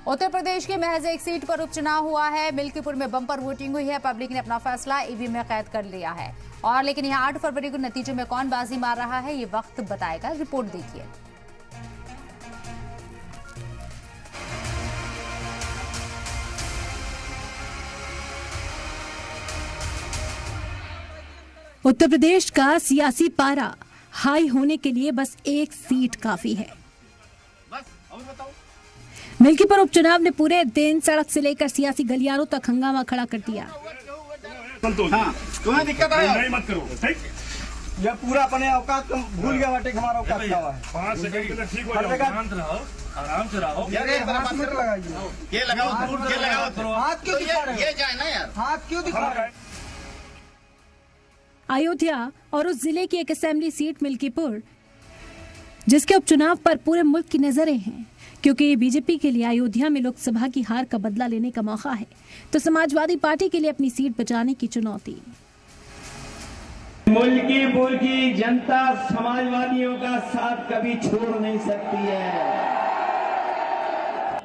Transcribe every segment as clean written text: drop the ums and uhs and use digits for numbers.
उत्तर प्रदेश की महज एक सीट पर उपचुनाव हुआ है। मिल्कीपुर में बम्पर वोटिंग हुई है। पब्लिक ने अपना फैसला ईवीएम में कैद कर लिया है और लेकिन यहाँ 8 फरवरी को नतीजे में कौन बाजी मार रहा है, ये वक्त बताएगा। रिपोर्ट देखिए। उत्तर प्रदेश का सियासी पारा हाई होने के लिए बस एक सीट काफी है। मिल्कीपुर उपचुनाव ने पूरे दिन सड़क से लेकर सियासी गलियारों तक हंगामा खड़ा कर दिया। हाँ, तुम्हें दिक्कत है? नहीं मत करो, ठीक? ये पूरा अपने औकात को भूल गया बाटे, हमारा औकात क्या है? 5 सेकंड के लिए ठीक हो जाओ, शांत रहो, आराम से रहो। ये लगाओ, हाथ क्यों दिखा रहे हो? ये जाए ना यार, हाथ क्यों दिखा रहे हो? अयोध्या और उस जिले की एक असेंबली सीट मिल्कीपुर, जिसके उपचुनाव पर पूरे मुल्क की नजरें हैं, क्योंकि बीजेपी के लिए अयोध्या में लोकसभा की हार का बदला लेने का मौका है, तो समाजवादी पार्टी के लिए अपनी सीट बचाने की चुनौती। मिल्कीपुर की जनता समाजवादियों का साथ कभी छोड़ नहीं सकती है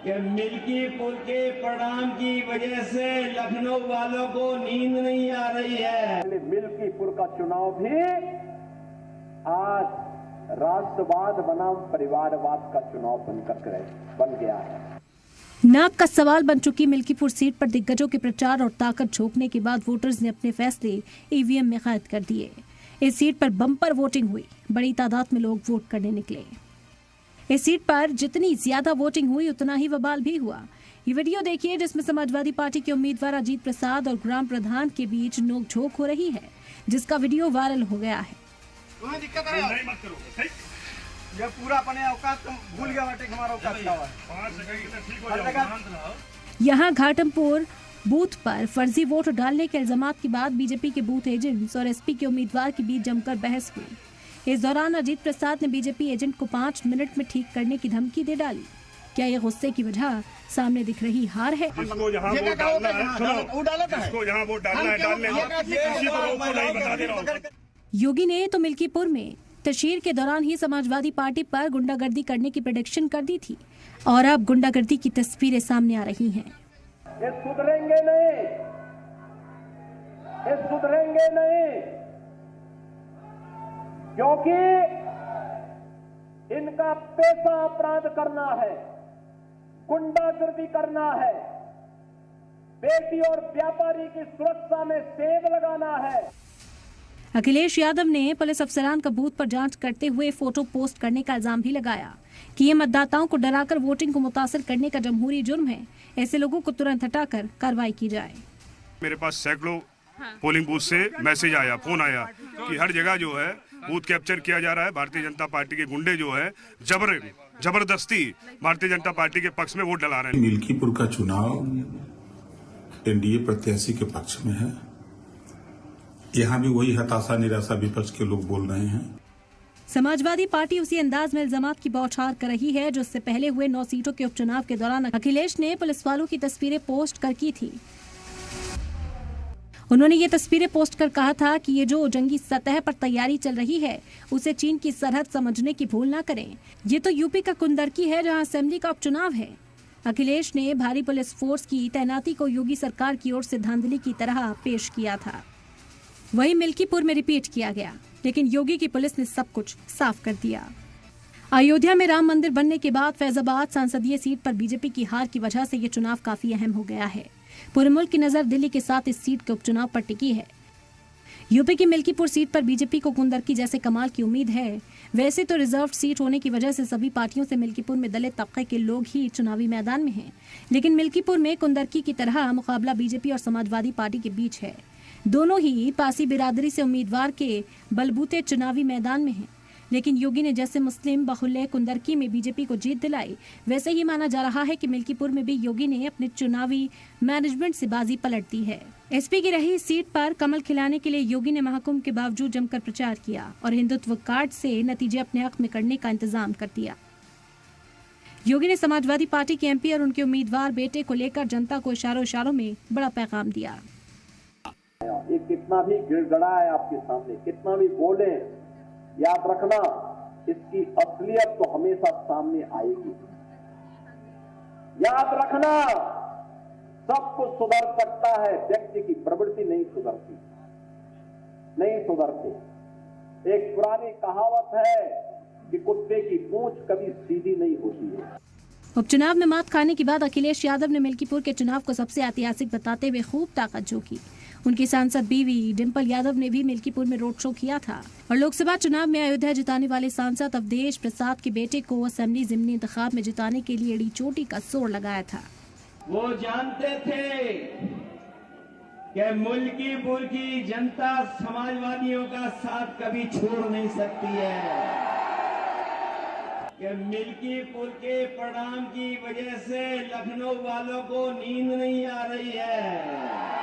कि मिल्कीपुर के परिणाम की वजह से लखनऊ वालों को नींद नहीं आ रही है। मिल्कीपुर का चुनाव भी आज राष्ट्रवाद बनाम परिवारवाद का चुनाव बन गया है। नाक का सवाल बन चुकी मिल्कीपुर सीट पर दिग्गजों के प्रचार और ताकत झोंकने के बाद वोटर्स ने अपने फैसले ईवीएम में कैद कर दिए। इस सीट पर बम्पर वोटिंग हुई, बड़ी तादाद में लोग वोट करने निकले। इस सीट पर जितनी ज्यादा वोटिंग हुई उतना ही बवाल भी हुआ। ये वीडियो देखिए जिसमें समाजवादी पार्टी के उम्मीदवार अजीत प्रसाद और ग्राम प्रधान के बीच नोकझोंक हो रही है, जिसका वीडियो वायरल हो गया है। तुम्हें दिक्कत है? नहीं मत करो, ठीक? ये पूरा अपने औकात को भूल गया बाटे, हमारा औकात क्या है? 5 सेकंड के लिए ठीक हो जाओ, शांत रहो। यहाँ घाटमपुर बूथ पर फर्जी वोट डालने के इल्जामात के बाद बीजेपी के बूथ एजेंट्स और एसपी के उम्मीदवार के बीच जमकर बहस हुई। इस दौरान अजीत प्रसाद ने बीजेपी एजेंट को 5 मिनट में ठीक करने की धमकी दे डाली। क्या ये गुस्से की वजह सामने दिख रही हार है? जिसको यहाँ वोट डालना है, जिसको यहाँ वोट डालना है डाल लेंगे, किसी को रोको नहीं, बता दे रहा हूँ। योगी ने तो मिल्कीपुर में तशहीर के दौरान ही समाजवादी पार्टी पर गुंडागर्दी करने की प्रेडिक्शन कर दी थी और अब गुंडागर्दी की तस्वीरें सामने आ रही हैं। ये सुधरेंगे नहीं, ये सुधरेंगे नहीं, क्योंकि इनका पैसा अपराध करना है, गुंडागर्दी करना है, बेटी और व्यापारी की सुरक्षा में सेंध लगाना है। अखिलेश यादव ने पुलिस अफसरान का बूथ पर जांच करते हुए फोटो पोस्ट करने का इल्जाम भी लगाया कि ये मतदाताओं को डराकर वोटिंग को मुतासिर करने का जमहूरी जुर्म है। ऐसे लोगों को तुरंत हटाकर कार्रवाई की जाए। मेरे पास सैकड़ों पोलिंग बूथ से मैसेज आया, फोन आया कि हर जगह जो है बूथ कैप्चर किया जा रहा है। भारतीय जनता पार्टी के गुंडे जो है जबरदस्ती भारतीय जनता पार्टी के पक्ष में वोट डला रहे हैं। मिल्कीपुर का चुनाव एनडीए प्रत्याशी के पक्ष में है। यहाँ भी वही हताशा निराशा विपक्ष के लोग बोल रहे हैं। समाजवादी पार्टी उसी अंदाज में इल्जामात की बौछार कर रही है जो इससे पहले हुए 9 सीटों के उपचुनाव के दौरान अखिलेश ने पुलिस वालों की तस्वीरें पोस्ट कर की थी। उन्होंने ये तस्वीरें पोस्ट कर कहा था कि ये जो जंगी सतह पर तैयारी चल रही है उसे चीन की सरहद समझने की भूल न करें। ये तो यूपी का कुंदरकी है जहां असेंबली का उपचुनाव है। अखिलेश ने भारी पुलिस फोर्स की तैनाती को योगी सरकार की ओर से धांधली की तरह पेश किया था। वही मिल्कीपुर में रिपीट किया गया, लेकिन योगी की पुलिस ने सब कुछ साफ कर दिया। अयोध्या में राम मंदिर बनने के बाद फैजाबाद संसदीय सीट पर बीजेपी की हार की वजह से ये चुनाव काफी अहम हो गया है। पूरे मुल्क की नजर दिल्ली के साथ इस सीट के उपचुनाव पर टिकी है। यूपी की मिल्कीपुर सीट पर बीजेपी को कुंदरकी जैसे कमाल की उम्मीद है। वैसे तो रिजर्व सीट होने की वजह से सभी पार्टियों से मिल्कीपुर में दलित तबके के लोग ही चुनावी मैदान में हैं, लेकिन मिल्कीपुर में कुंदरकी की तरह मुकाबला बीजेपी और समाजवादी पार्टी के बीच है। दोनों ही पासी बिरादरी से उम्मीदवार के बलबूते चुनावी मैदान में हैं, लेकिन योगी ने जैसे मुस्लिम बाहुल्य कुंदरकी में बीजेपी को जीत दिलाई, वैसे ही माना जा रहा है कि मिल्कीपुर में भी योगी ने अपने चुनावी मैनेजमेंट से बाजी पलट दी है। एसपी की रही सीट पर कमल खिलाने के लिए योगी ने महाकुंभ के बावजूद जमकर प्रचार किया और हिंदुत्व कार्ड से नतीजे अपने हक में करने का इंतजाम कर दिया। योगी ने समाजवादी पार्टी के एमपी और उनके उम्मीदवार बेटे को लेकर जनता को इशारों में बड़ा पैगाम दिया। ये कितना भी गिड़गड़ाए आपके सामने, कितना भी बोले, याद रखना, इसकी असलियत तो हमेशा सामने आएगी। याद रखना, सब कुछ सुधर सकता है, व्यक्ति की प्रवृत्ति नहीं सुधरती। एक पुरानी कहावत है कि कुत्ते की पूंछ कभी सीधी नहीं होती है। उपचुनाव में मात खाने के बाद अखिलेश यादव ने मिल्कीपुर के चुनाव को सबसे ऐतिहासिक बताते हुए खूब ताकत झोंकी। उनकी सांसद बीवी डिंपल यादव ने भी मिल्कीपुर में रोड शो किया था और लोकसभा चुनाव में अयोध्या जिताने वाले सांसद अवधेश प्रसाद के बेटे को असेंबली जिमनी इंतखाब में जिताने के लिए एड़ी चोटी का जोर लगाया था। वो जानते थे कि मिल्कीपुर की जनता समाजवादियों का साथ कभी छोड़ नहीं सकती है, कि मिल्कीपुर के परिणाम की वजह से लखनऊ वालों को नींद नहीं आ रही है।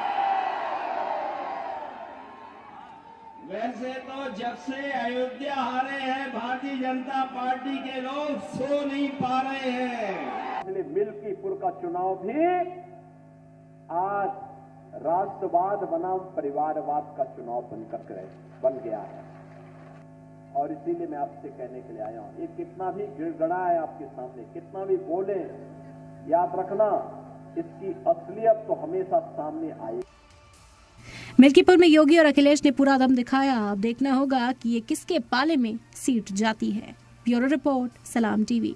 वैसे तो जब से अयोध्या हारे हैं भारतीय जनता पार्टी के लोग सो नहीं पा रहे हैं। इसलिए मिल्कीपुर का चुनाव भी आज राष्ट्रवाद बनाम परिवारवाद का चुनाव बन गया है। और इसीलिए मैं आपसे कहने के लिए आया हूं, ये कितना भी गिड़गड़ाए आपके सामने, कितना भी बोले, याद रखना इसकी असलियत तो हमेशा सामने आएगी। मिल्कीपुर में योगी और अखिलेश ने पूरा दम दिखाया। अब देखना होगा कि ये किसके पाले में सीट जाती है। ब्यूरो रिपोर्ट, सलाम टीवी।